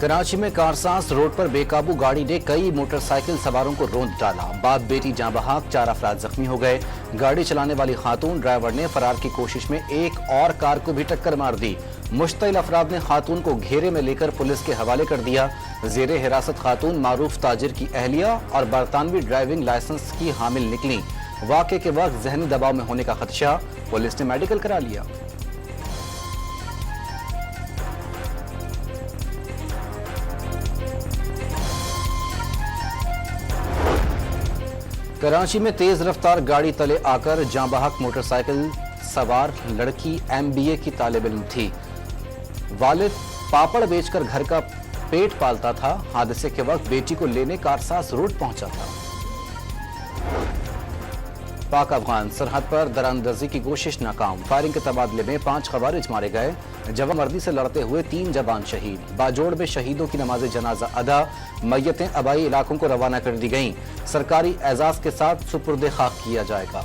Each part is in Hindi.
कराची में कारसाज रोड पर बेकाबू गाड़ी ने कई मोटरसाइकिल सवारों को रौंद डाला। बाप बेटी जाँ बहक, 4 अफराद जख्मी हो गए। गाड़ी चलाने वाली खातून ड्राइवर ने फरार की कोशिश में एक और कार को भी टक्कर मार दी। मुश्तइल अफराद ने खातून को घेरे में लेकर पुलिस के हवाले कर दिया। जेरे हिरासत खातून मारूफ ताजिर की अहलिया और बरतानवी ड्राइविंग लाइसेंस की हामिल निकली। वाक़े के वक्त जहनी दबाव में होने का खदशा, पुलिस ने मेडिकल करा लिया। कराची में तेज रफ्तार गाड़ी तले आकर जाँ बहक मोटरसाइकिल सवार लड़की MBA की तालिब इल्म थी। वालिद पापड़ बेचकर घर का पेट पालता था। हादसे के वक्त बेटी को लेने कारसाज रोड पहुंचा था। पाक अफगान सरहद पर दरानंदजी की कोशिश नाकाम। फायरिंग के तबादले में 5 खवारिज मारे गए। जवामर्दी से लड़ते हुए 3 जवान शहीद। बाजोड़ में शहीदों की नमाज जनाजा अदा। मैयतें आबाई इलाकों को रवाना कर दी गईं। सरकारी एजाज के साथ सुपुर्द खाक किया जाएगा।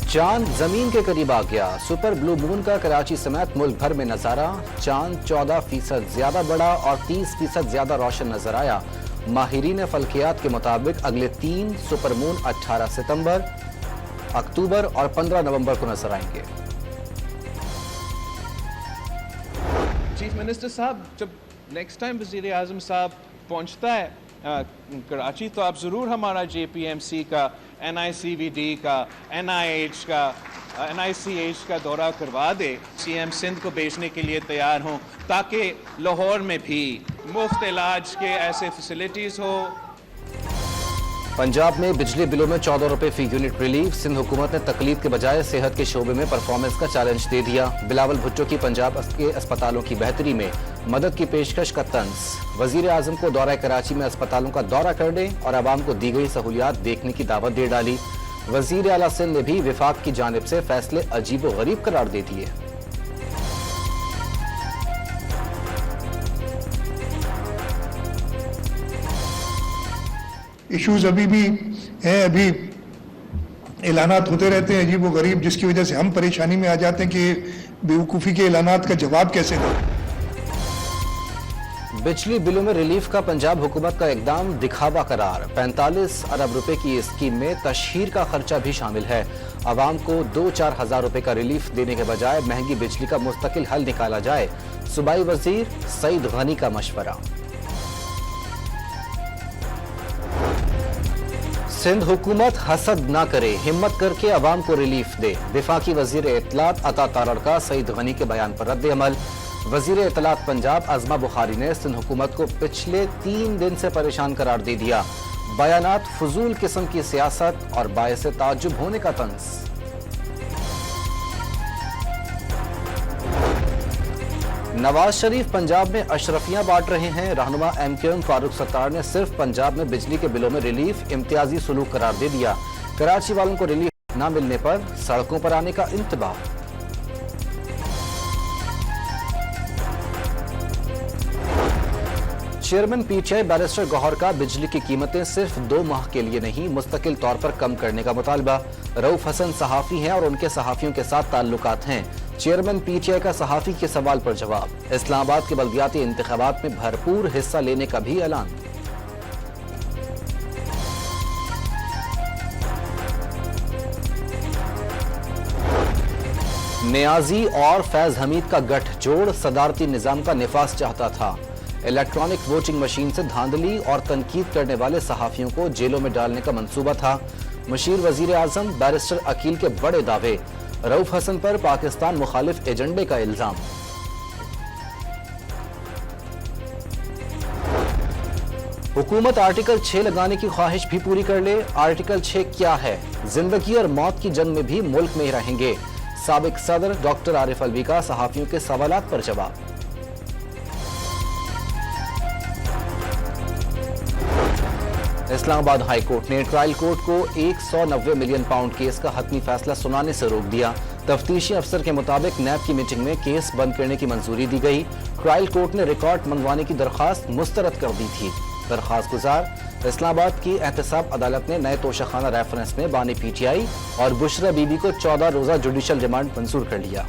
चांद जमीन के करीब आ गया। सुपर ब्लू मून का कराची समेत मुल्क भर में नजारा। चांद 14% ज्यादा बड़ा और 30% ज्यादा रोशन नजर आया। माहिरीन फल्कियात के मुताबिक अगले 3 सुपर मून 18 सितंबर, अक्टूबर और 15 नवंबर को नजर आएंगे। चीफ मिनिस्टर साहब जब नेक्स्ट टाइम वजीर आजम साहब पहुंचता है कराची तो आप ज़रूर हमारा JPMC का, NICVD का, NIH का, NICH का दौरा करवा दे। CM सिंध को भेजने के लिए तैयार हों ताकि लाहौर में भी मुफ्त इलाज के ऐसे फैसिलिटीज़ हो। पंजाब में बिजली बिलों में 14 रुपए फी यूनिट रिलीफ। सिंध हुकूमत ने तकलीफ के बजाय सेहत के शोबे में परफॉर्मेंस का चैलेंज दे दिया। बिलावल भुट्टो की पंजाब के अस्पतालों की बेहतरी में मदद की पेशकश का तंज। वजीर आजम को दौरा कराची में अस्पतालों का दौरा करने और आवाम को दी गई सहूलियात देखने की दावत दे डाली। वजीर आला सिंध ने भी विफाक की जानिब से फैसले अजीब व गरीब करार दे दिए। इश्यूज अभी भी हैं, अभी ऐलानात होते रहते हैं अजीब व गरीब, जिसकी वजह से हम परेशानी में आ जाते हैं कि बेवकूफ़ी के ऐलानात का जवाब कैसे दें। बिजली बिलों में रिलीफ का पंजाब हुकूमत का इकदाम दिखावा करार। 45 अरब रुपए की इस स्कीम में तशहीर का खर्चा भी शामिल है। आवाम को 2-4 हज़ार रुपए का रिलीफ देने के बजाय महंगी बिजली का मुस्तकिल हल निकाला जाए। सूबाई वजीर सईद गनी का मशवरा। सिंध हुकूमत हसद ना करे, हिम्मत करके अवाम को रिलीफ दे। वफाकी वजीर इत्तलात अता तारड़ का सईद गनी के बयान पर रद्द अमल। वजीर इत्तलात पंजाब अज़मा बुखारी ने सिंध हुकूमत को पिछले 3 दिन से परेशान करार दे दिया। बयानात फजूल किस्म की सियासत और बायसे ताज्जुब होने का तंज। नवाज शरीफ पंजाब में अशरफियां बांट रहे हैं। रहनुमा MKM फारूक सत्तार ने सिर्फ पंजाब में बिजली के बिलों में रिलीफ इम्तियाजी सलूक करार दे दिया। कराची वालों को रिलीफ न मिलने पर सड़कों पर आने का इंतबाह। चेयरमैन PTI बैरिस्टर गौहर का बिजली की कीमतें सिर्फ 2 माह के लिए नहीं मुस्तकिल तौर पर कम करने का मुतालबा। रऊफ हसन सहाफी हैं और उनके सहाफियों के साथ ताल्लुकात हैं। चेयरमैन PTI का सहाफी के सवाल पर जवाब। इस्लामाबाद के बल्दियाती इंतखाबात में भरपूर हिस्सा लेने का भी ऐलान। नियाजी और फैज हमीद का गठजोड़ सदारती निजाम का निफास चाहता था। इलेक्ट्रॉनिक वोटिंग मशीन से धांधली और तनकीद करने वाले सहाफियों को जेलों में डालने का मंसूबा था। मुशीर वजीर आजम बैरिस्टर अकील के बड़े दावे। रऊफ हसन पर पाकिस्तान मुखालिफ एजेंडे का इल्जाम। हुकूमत आर्टिकल 6 लगाने की ख्वाहिश भी पूरी कर ले। आर्टिकल 6 क्या है? जिंदगी और मौत की जंग में भी मुल्क में ही रहेंगे। साबिक सदर डॉक्टर आरिफ अलवी का सहाफियों के सवालात पर जवाब। इस्लामाबाद हाई कोर्ट ने ट्रायल कोर्ट को 190 मिलियन पाउंड केस का हतमी फैसला सुनाने से रोक दिया। तफ्तीशी अफसर के मुताबिक नैब की मीटिंग में केस बंद करने की मंजूरी दी गई। ट्रायल कोर्ट ने रिकॉर्ड मंगवाने की दरखास्त मुस्तरद कर दी थी। दरखास्त गुजार इस्लामाबाद की एहतसाब अदालत ने नए तोशाखाना रेफरेंस में बानी पीटीआई और बुशरा बीबी को 14 रोजा जुडिशल रिमांड मंजूर कर लिया।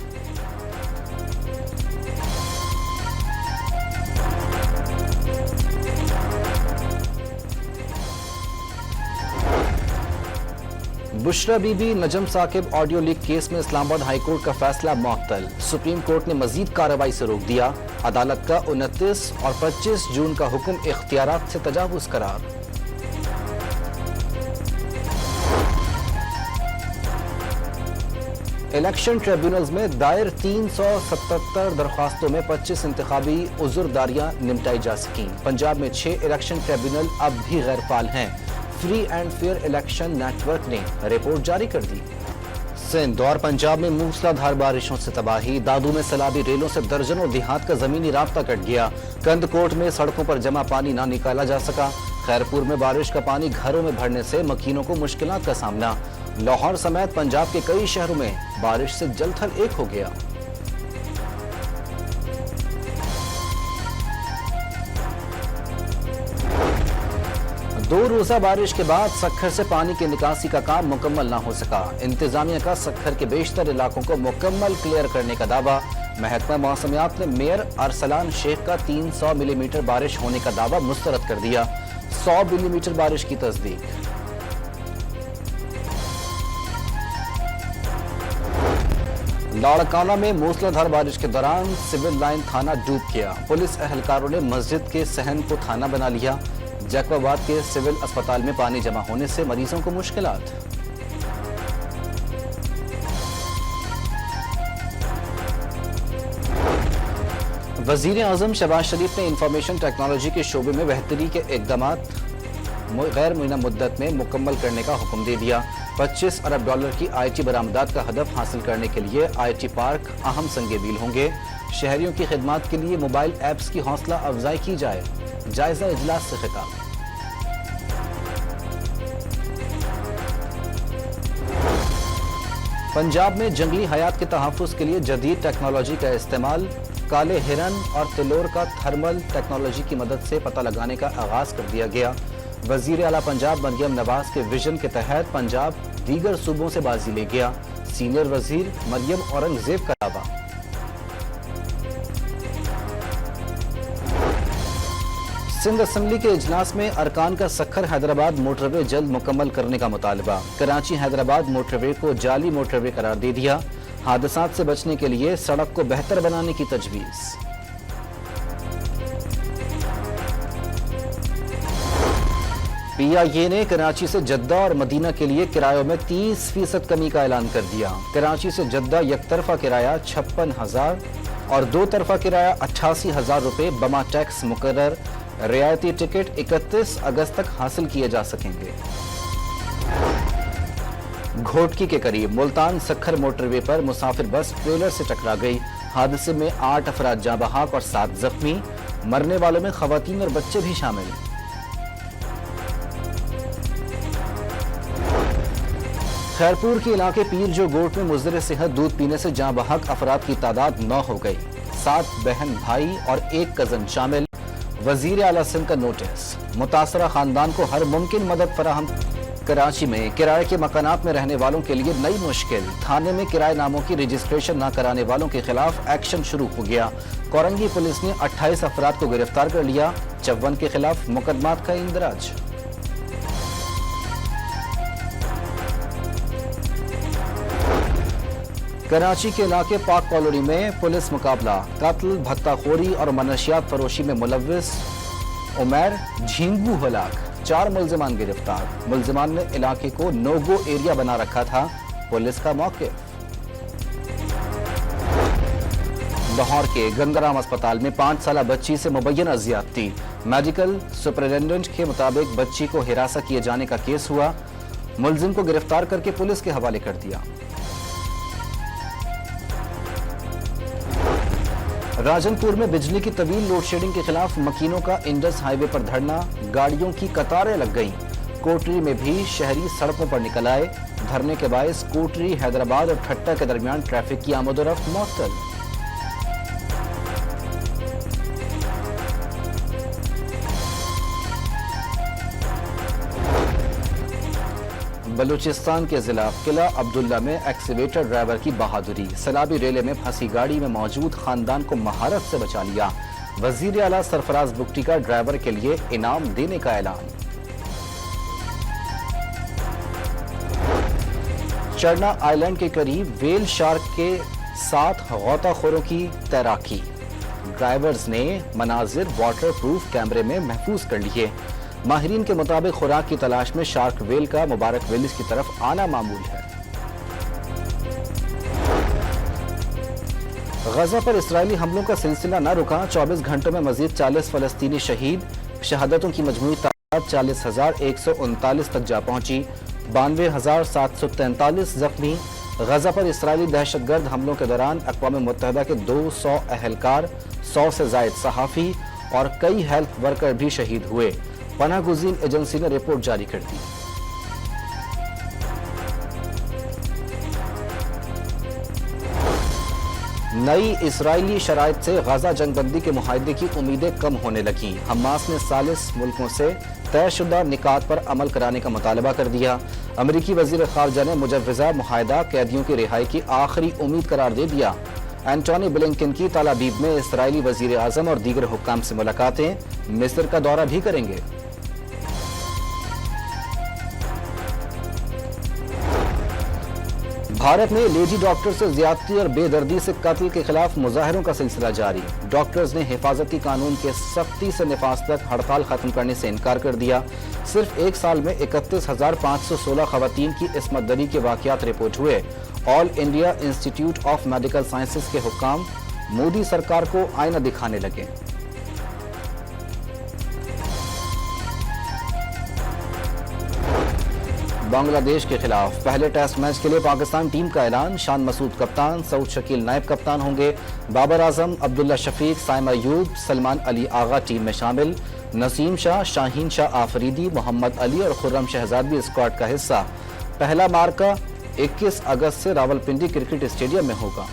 बुशरा बीबी नजम साकिब ऑडियो लीक केस में इस्लामाबाद हाईकोर्ट का फैसला मुअत्तल। सुप्रीम कोर्ट ने मजीद कार्रवाई से रोक दिया। अदालत का 29 और 25 जून का हुक्म इख्तियारात से तजावुज करार। इलेक्शन ट्रिब्यूनल्स में दायर 377 दरख्वास्तों में 25 इंतखाबी उज़ुरदारियां निपटाई जा सकीं। पंजाब में 6 इलेक्शन ट्रिब्यूनल अब भी गैर फाल हैं। Free and fair election network ने रिपोर्ट जारी कर दी। सिंध और पंजाब में मूसलाधार बारिशों से तबाही। दादू में सैलाबी रेलों से दर्जनों देहात का जमीनी राब्ता कट गया। कंदकोट में सड़कों पर जमा पानी ना निकाला जा सका। खैरपुर में बारिश का पानी घरों में भरने से मकीनों को मुश्किलात का सामना। लाहौर समेत पंजाब के कई शहरों में बारिश से जलथल एक हो गया। दो रोजा बारिश के बाद सक्खर से पानी की निकासी का काम मुकम्मल ना हो सका। इंतजामिया का सक्खर के बेशतर इलाकों को मुकम्मल क्लियर करने का दावा। महकमा मौसमियात ने मेयर अरसलान शेख का 300 मिलीमीटर बारिश होने का दावा मुस्तरद कर दिया। 100 मिलीमीटर बारिश की तस्दीक। लाड़काना में मूसलाधार बारिश के दौरान सिविल लाइन थाना डूब गया। पुलिस एहलकारों ने मस्जिद के सहन को थाना बना लिया। जैकबाबाद के सिविल अस्पताल में पानी जमा होने से मरीजों को मुश्किलात। वजीर आजम शहबाज शरीफ ने इंफॉर्मेशन टेक्नोलॉजी के शोबे में बेहतरी के इकदामात गैर मुय्यना मुद्दत में मुकम्मल करने का हुक्म दे दिया। 25 अरब डॉलर की IT बरामदात का हदफ हासिल करने के लिए IT पार्क अहम संगे मील होंगे। शहरियों की खिदमत के लिए मोबाइल ऐप्स की हौसला अफजाई की जाए। जायजा इजलास से खिताब। पंजाब में जंगली हयात के तहफ़्फ़ुज़ के लिए जदीद टेक्नोलॉजी का इस्तेमाल। काले हिरन और तिलोर का थर्मल टेक्नोलॉजी की मदद से पता लगाने का आगाज कर दिया गया। वजीर आला पंजाब मरियम नवाज के विजन के तहत पंजाब दीगर सूबों से बाजी ले गया। सीनियर वजीर मरियम औरंगजेब का दावा। सिंध असम्बली के इजलास में अरकान का सक्खर हैदराबाद मोटरवे जल्द मुकम्मल करने का मुतालबा। कराची हैदराबाद मोटरवे को जाली मोटरवे करार दे दिया। हादसात से बचने के लिए सड़क को बेहतर बनाने की तजवीज़। PIA ने कराची से जद्दा और मदीना के लिए किरायों में 30% कमी का ऐलान कर दिया। कराची से जद्दा एक तरफा किराया 56,000 और दो तरफा किराया 88,000 रुपये बमा टैक्स मुकर्रर। रियायती टिकट 31 अगस्त तक हासिल किए जा सकेंगे। घोटकी के करीब मुल्तान सक्खर मोटरवे पर मुसाफिर बस ट्रेलर से टकरा गई। हादसे में 8 अफराद जाँ बहक और 7 जख्मी। मरने वालों में खवातीन और बच्चे भी शामिल। खैरपुर के इलाके पीर जो गोट में मुज़र सेहत दूध पीने से जाँ बहक अफराद की तादाद 9 हो गई। 7 बहन भाई और 1 कजन शामिल। वजीर आला सिंध का नोटिस। मुतासरा खानदान को हर मुमकिन मदद फराहम। कराची में किराए के मकानात में रहने वालों के लिए नई मुश्किल। थाने में किराए नामों की रजिस्ट्रेशन न कराने वालों के खिलाफ एक्शन शुरू हो गया। कोरंगी पुलिस ने 28 अफराद को गिरफ्तार कर लिया। 54 के खिलाफ मुकदमात का इंदराज। कराची के इलाके पाक कॉलोनी में पुलिस मुकाबला। कत्ल, भत्ताखोरी और मनशियात फरोशी में मुलव्विस उमैर झींगू हलाक। 4 मुल्जिमान गिरफ्तार। मुल्जिमान ने इलाके को नो गो एरिया बना रखा था। पुलिस का मौक़िफ़। लाहौर के गंगाराम अस्पताल में 5 साला बच्ची से मुबैयना ज़्यादती। मेडिकल सुपरिटेंडेंट के मुताबिक बच्ची को हिरासा किए जाने का केस हुआ। मुल्जिम को गिरफ्तार करके पुलिस के हवाले कर दिया। राजनपुर में बिजली की तवील लोड शेडिंग के खिलाफ मकीनों का इंडस हाईवे पर धरना। गाड़ियों की कतारें लग गईं। कोटरी में भी शहरी सड़कों पर निकल आए। धरने के बायस कोटरी, हैदराबाद और ठट्टा के दरमियान ट्रैफिक की आमदोरफ्त मुअत्तल। बलूचिस्तान के जिला किला अब्दुल्ला में एक्सीवेटर ड्राइवर की बहादुरी, सैलाबी रेले में फंसी गाड़ी में मौजूद खानदान को महारत से बचा लिया। वजीर आला सरफराज बुगटी का ड्राइवर के लिए इनाम देने का ऐलान। चरना आइलैंड के करीब वेल शार्क के साथ गौताखोरों की तैराकी, ड्राइवर्स ने मनाजिर वाटर प्रूफ कैमरे में महफूज कर लिए। माहिरीन के मुताबिक खुराक की तलाश में शार्क वेल का मुबारक विलेज की तरफ आना मामूल है। गजा पर इस्राएली हमलों का सिलसिला न रुका, 24 घंटों में मजीद 40 फलस्तीनी शहीद, शहादतों की मजमूई तादाद 40,139 तक जा पहुंची, 92,743 जख्मी। गजा पर इस्राएली दहशतगर्द हमलों के दौरान अक़वाम मुत्तहिदा के 200 अहलकार, 100 से जायद सहाफ़ी और कई हेल्थ वर्कर भी शहीद हुए। पनाहगुज़ीन एजेंसी ने रिपोर्ट जारी कर दी। नई इस्राएली शराइत से गजा जंगबंदी के मुआहदे की उम्मीदें कम होने लगी। हमास ने 40 मुल्कों से तयशुदा निकात पर अमल कराने का मुतालबा कर दिया। अमरीकी वजीर खारजा ने मुजव्वज़ा मुआहदा कैदियों की रिहाई की आखिरी उम्मीद करार दे दिया। एंटोनी ब्लिंकन की तल अबीब में इस्राएली वजीर आज़म और दीगर हुक्काम से मुलाकातें, मिस्र का दौरा भी करेंगे। भारत में लेडी डॉक्टर से ज्यादती और बेदर्दी से कत्ल के खिलाफ मुजाहरों का सिलसिला जारी। डॉक्टर्स ने हिफाजती कानून के सख्ती से नफाज तक हड़ताल खत्म करने से इनकार कर दिया। सिर्फ एक साल में 31,516 खवातीन की इस्मत दरी के वाकयात रिपोर्ट हुए। All India institute of medical sciences के हुक्काम मोदी सरकार को आईना दिखाने लगे। बांग्लादेश के खिलाफ पहले टेस्ट मैच के लिए पाकिस्तान टीम का ऐलान। शान मसूद कप्तान, सऊद शकील नायब कप्तान होंगे। बाबर आजम, अब्दुल्ला शफीक, साइमा अयूब, सलमान अली आगा टीम में शामिल। नसीम शाह, शाहीन शाह आफरीदी, मोहम्मद अली और खुर्रम शहजाद भी स्क्वाड का हिस्सा। पहला मार्का 21 अगस्त से रावलपिंडी क्रिकेट स्टेडियम में होगा।